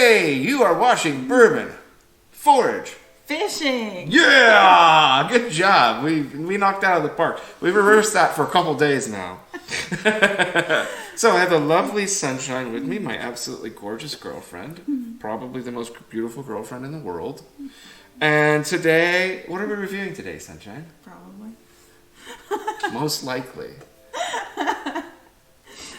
Hey, you are watching Bourbon. Forage. Fishing. Yeah, good job. We knocked out of the park. We reversed that for a couple days now. So I have the lovely Sunshine with me, my absolutely gorgeous girlfriend, probably the most beautiful girlfriend in the world. And today, what are we reviewing today, Sunshine? Probably. Most likely.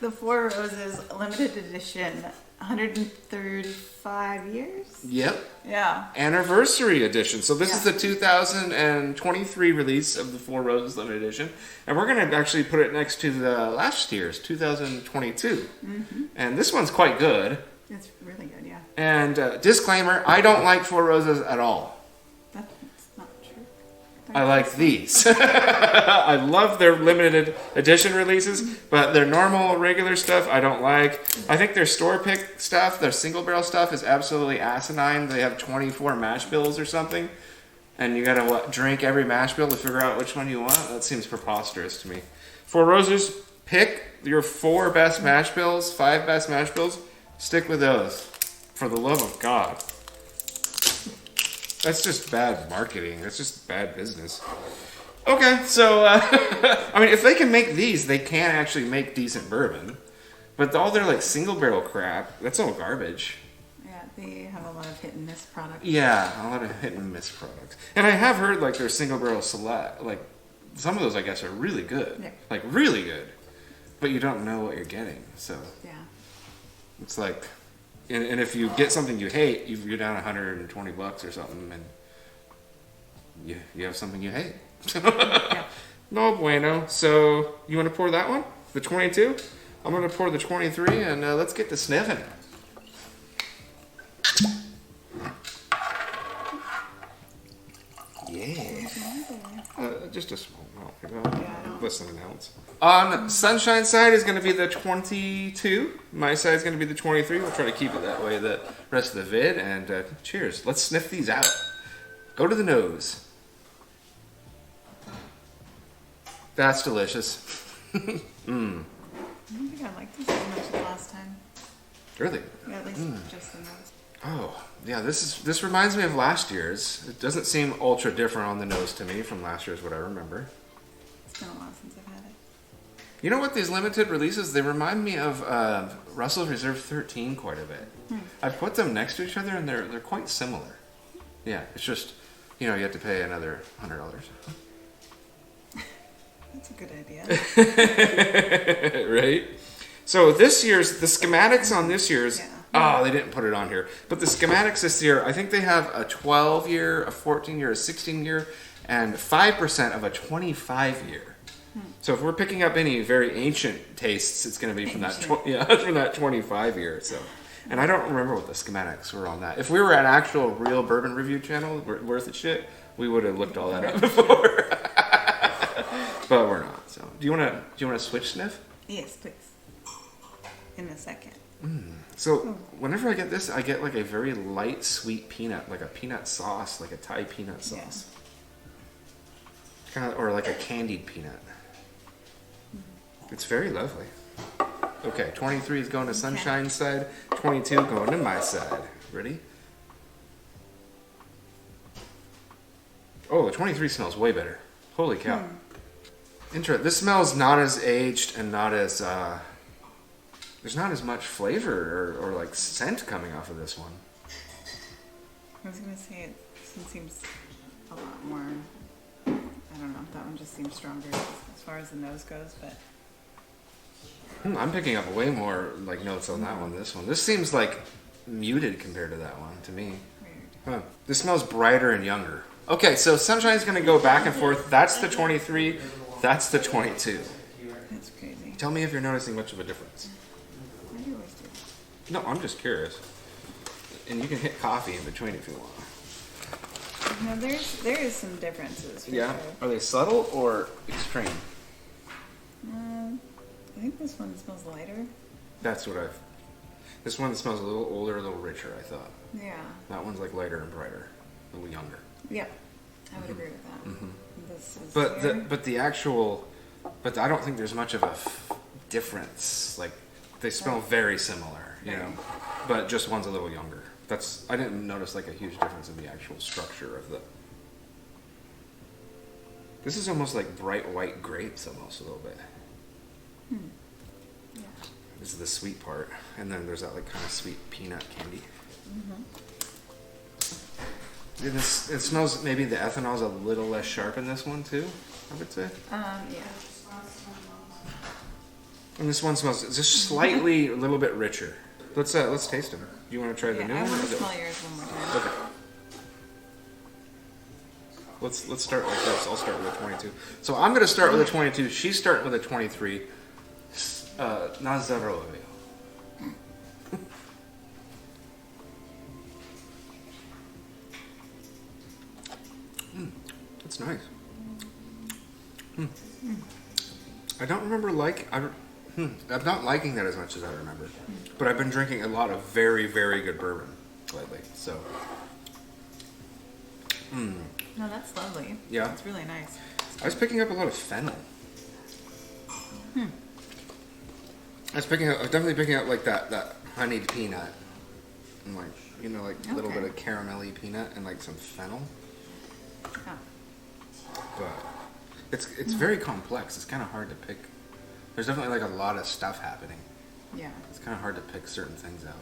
The Four Roses limited edition, 135 years? Yep. Yeah. Anniversary edition. So this is Yeah. the 2023 release of the Four Roses limited edition. And we're going to actually put it next to the last year's, 2022. Mm-hmm. And this one's quite good. It's really good, yeah. And disclaimer, I don't like Four Roses at all. That's not true. I like these. I love their limited edition releases, but their normal, regular stuff I don't like. I think their store pick stuff, their single barrel stuff is absolutely asinine. They have 24 mash bills or something, and you gotta drink every mash bill to figure out which one you want. That seems preposterous to me. Four Roses, pick your 4 best mash bills, 5 best mash bills. Stick with those, for the love of God. That's just bad marketing. That's just bad business. Okay, so, I mean, if they can make these, they can actually make decent bourbon. But all their, like, single barrel crap, that's all garbage. Yeah, they have a lot of hit and miss products. Yeah, a lot of hit and miss products. And I have heard, like, their single barrel select, like, some of those, I guess, are really good. Yeah. Like, really good. But you don't know what you're getting, so. Yeah. It's like... And if you get something you hate, you're down $120 or something, and you have something you hate. Yeah. No bueno. So you want to pour that one, the 22? I'm going to pour the 23, and let's get to sniffing. Yeah. Just a small amount. Less than an ounce. On Sunshine's side is going to be the 22. My side is going to be the 23. We'll try to keep it that way the rest of the vid. And cheers. Let's sniff these out. Go to the nose. That's delicious. I don't think I liked this as much as last time. Really? Yeah, at least just the nose. Oh, yeah. This reminds me of last year's. It doesn't seem ultra different on the nose to me from last year's, what I remember. It's been a while since I've had it. You know what? These limited releases, they remind me of Russell's Reserve 13 quite a bit. I put them next to each other, and they're quite similar. Yeah, it's just, you have to pay another $100. That's a good idea. Right? So the schematics on this year's, Yeah. They didn't put it on here. But the schematics this year, I think they have a 12-year, a 14-year, a 16-year, and 5% of a 25-year. So if we're picking up any very ancient tastes, it's going to be from that from that 25 year. So, and I don't remember what the schematics were on that. If we were an actual real bourbon review channel worth of shit, we would have looked all that up before. But we're not. So, do you want to switch sniff? Yes, please. In a second. So whenever I get this, I get like a very light sweet peanut, like a peanut sauce, like a Thai peanut sauce, kind of, or like a candied peanut. It's very lovely. Okay, 23 is going to Sunshine's side, 22 going to my side. Ready? Oh, the 23 smells way better. Holy cow. This smells not as aged and not as, there's not as much flavor or like scent coming off of this one. I was going to say it seems a lot more, I don't know, that one just seems stronger as far as the nose goes, but... I'm picking up way more like notes on that one. This seems like muted compared to that one to me. Weird. Huh. This smells brighter and younger. Okay, so Sunshine's going to go back and forth. That's the 23. That's the 22. That's crazy. Tell me if you're noticing much of a difference. I do always do. No, I'm just curious. And you can hit coffee in between if you want. No, there is some differences. For Yeah. Sure. Are they subtle or extreme? I think this one smells lighter. That's what I've... This one smells a little older, a little richer, I thought. Yeah. That one's like lighter and brighter. A little younger. Yeah. I would agree with that. This is But here. I don't think there's much of a difference. Like, they smell very similar. you Very. know, but just one's a little younger. I didn't notice like a huge difference in the actual structure of the. This is almost like bright white grapes, almost a little bit. Yeah. This is the sweet part, and then there's that like kind of sweet peanut candy. And it smells, maybe the ethanol's a little less sharp in this one too, I would say. Yeah. And this one smells just slightly a little bit richer. Let's taste them. You want to try the new I one? want to smell yours one more time. Okay. Let's start like this. I'll start with a 22. So I'm going to start with a 22. She's starting with a 23. Nazarovio. That's nice. I don't remember I'm not liking that as much as I remember. But I've been drinking a lot of very, very good bourbon lately. So. No, that's lovely. Yeah. It's really nice. I was picking up a lot of fennel. I was definitely picking up like that honeyed peanut. And like, you know, like a little bit of caramelly peanut and like some fennel. Oh. But it's very complex. It's kind of hard to pick. There's definitely like a lot of stuff happening. Yeah. It's kind of hard to pick certain things out.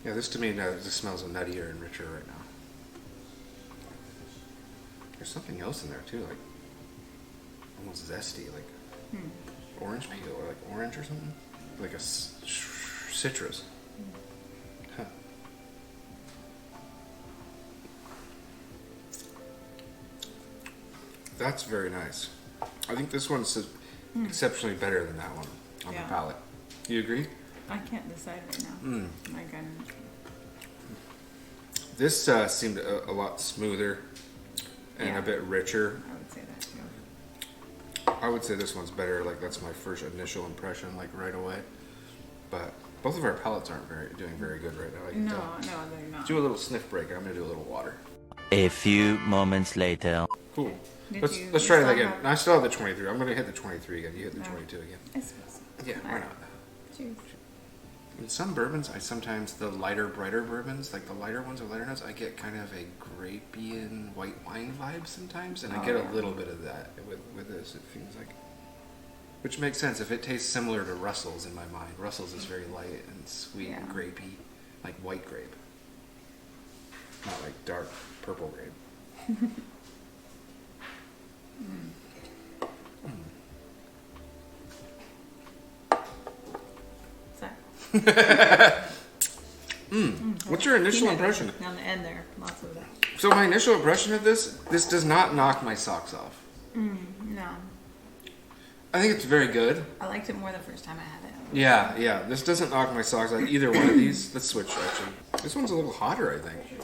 Yeah, this to me just smells nuttier and richer right now. There's something else in there too, like almost zesty, like orange peel or like orange or something, like a citrus. Huh. That's very nice. I think this one's exceptionally better than that one on the palate. You agree? I can't decide right now. My goodness. This seemed a lot smoother and a bit richer. I would say that too. I would say this one's better. Like that's my first initial impression, like right away. But both of our palates aren't doing very good right now. I can tell. No, they're not. Do a little sniff break. I'm gonna do a little water. A few moments later. Cool. Did Let's you try it still again. have- I still have the 23. I'm gonna hit the 23 again. You hit the No. 22 again. I suppose. Yeah, why not? Cheers. In some bourbons, sometimes the lighter, brighter bourbons, like the lighter ones or lighter notes, I get kind of a grapey and white wine vibe sometimes, and I get a little bit of that with this. It feels like, which makes sense if it tastes similar to Russell's in my mind. Russell's is very light and sweet and grapey, like white grape, not like dark purple grape. What's your initial impression? On the end there, lots of that. So my initial impression of this does not knock my socks off. No, I think it's very good. I liked it more the first time I had it. Yeah. This doesn't knock my socks like either one of these. Let's switch actually. This one's a little hotter, I think.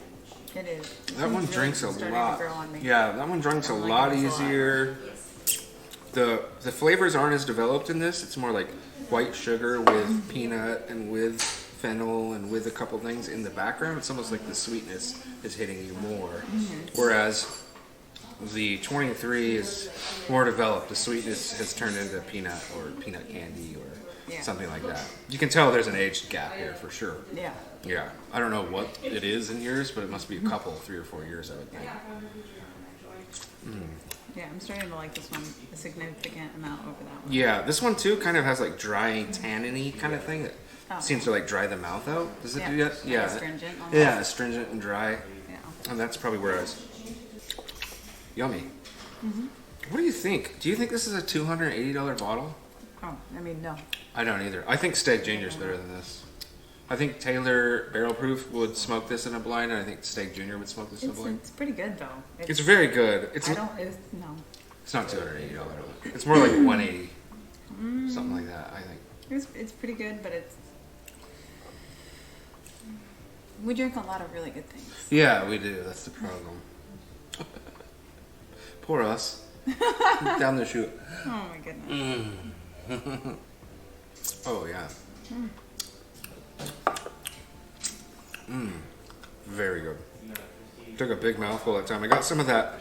It is. That one It's drinks a really starting lot. to grow on me. Yeah, that one drinks a I'm lot liking this a lot. easier. The flavors aren't as developed in this. It's more like white sugar with peanut and with fennel and with a couple things in the background. It's almost like the sweetness is hitting you more. Whereas the 23 is more developed. The sweetness has turned into peanut or peanut candy or something like that. You can tell there's an age gap here for sure. Yeah. Yeah. I don't know what it is in years, but it must be a couple, 3 or 4 years, I would think. Yeah, I'm starting to like this one a significant amount over that one. Yeah, this one too kind of has like dry tannin-y kind of thing that seems to like dry the mouth out. Does it do that? Yeah. Astringent almost. Yeah, astringent and dry. Yeah. And that's probably where I was. Yummy. What do you think? Do you think this is a $280 bottle? Oh, I mean, no. I don't either. I think Stag Junior's better than this. I think Taylor Barrel Proof would smoke this in a blind, and I think Stag Junior would smoke this in a blind. It's pretty good though. It's very good. It's no. It's not $280. It's more like $180. Something like that, I think. It's pretty good, but it's. We drink a lot of really good things. Yeah, we do. That's the problem. Poor us. Down the chute. Oh my goodness. Oh, yeah. Very good. Took a big mouthful that time. I got some of that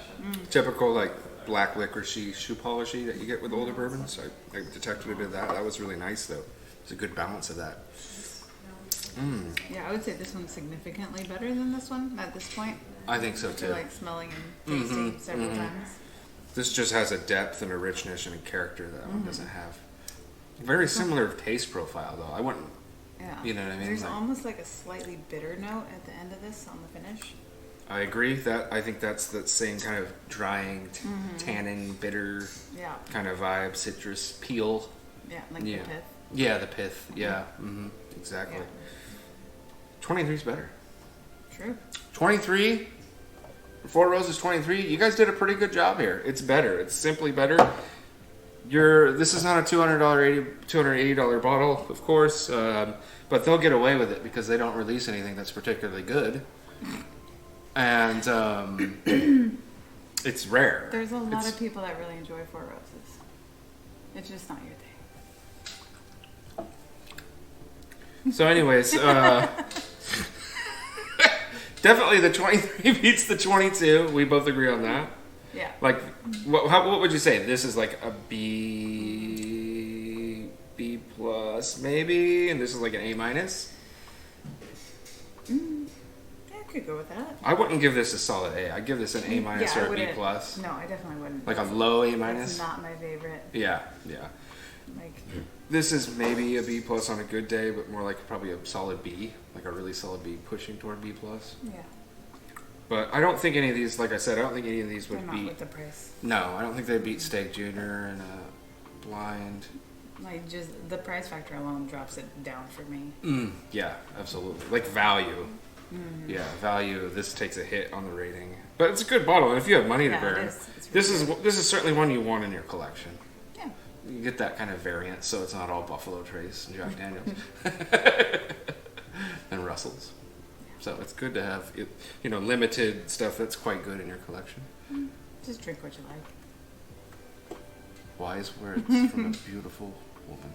typical like black licoricey shoe polishy that you get with older bourbons. I detected a bit of that. That was really nice though. It's a good balance of that. Yeah, I would say this one's significantly better than this one at this point. I think so After too. like smelling and tasting several times. This just has a depth and a richness and a character that one doesn't have. Very similar taste profile though. I wouldn't. Yeah. You know what I mean? There's Like- almost like a slightly bitter note at the end of this on the finish. I agree that I think that's that same kind of drying, tannin, bitter Yeah. kind of vibe, citrus, peel. Yeah, like Yeah. the pith. Yeah, the pith. Yeah, exactly. Yeah. 23 is better. True. 23, Four Roses 23. You guys did a pretty good job here. It's better. It's simply better. This is not a $280 bottle, of course, but they'll get away with it because they don't release anything that's particularly good. And it's rare. There's a lot of people that really enjoy Four Roses. It's just not your thing. So anyways, definitely the 23 beats the 22. We both agree on that. Yeah. Like, what would you say? This is like a B plus maybe, and this is like an A minus. Yeah, I could go with that. I wouldn't give this a solid A. I'd give this an A minus Yeah, I or a B wouldn't- plus. No, I definitely wouldn't. Like a low A It's minus. not my favorite. Yeah. Like, This is maybe a B plus on a good day, but more like probably a solid B, like a really solid B, pushing toward B plus. yeah. But I don't think any of these, like I said, I don't think any of these They're would not beat. with the price. No, I don't think they beat Steak Junior and Blind. Like, just the price factor alone drops it down for me. Yeah, absolutely. Like value. Yeah, value. This takes a hit on the rating, but it's a good bottle. And if you have money to Yeah, it burn, is. It's really this is certainly one you want in your collection. Yeah. You get that kind of variant, so it's not all Buffalo Trace and Jack Daniels and Russells. So it's good to have limited stuff that's quite good in your collection. Just drink what you like. Wise words from a beautiful woman.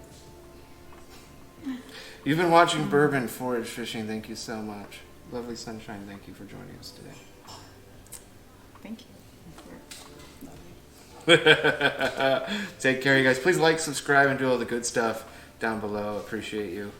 You've been watching Bourbon Forage Fishing. Thank you so much. Lovely Sunshine, thank you for joining us today. Thank you. Take care, you guys. Please like, subscribe, and do all the good stuff down below. Appreciate you.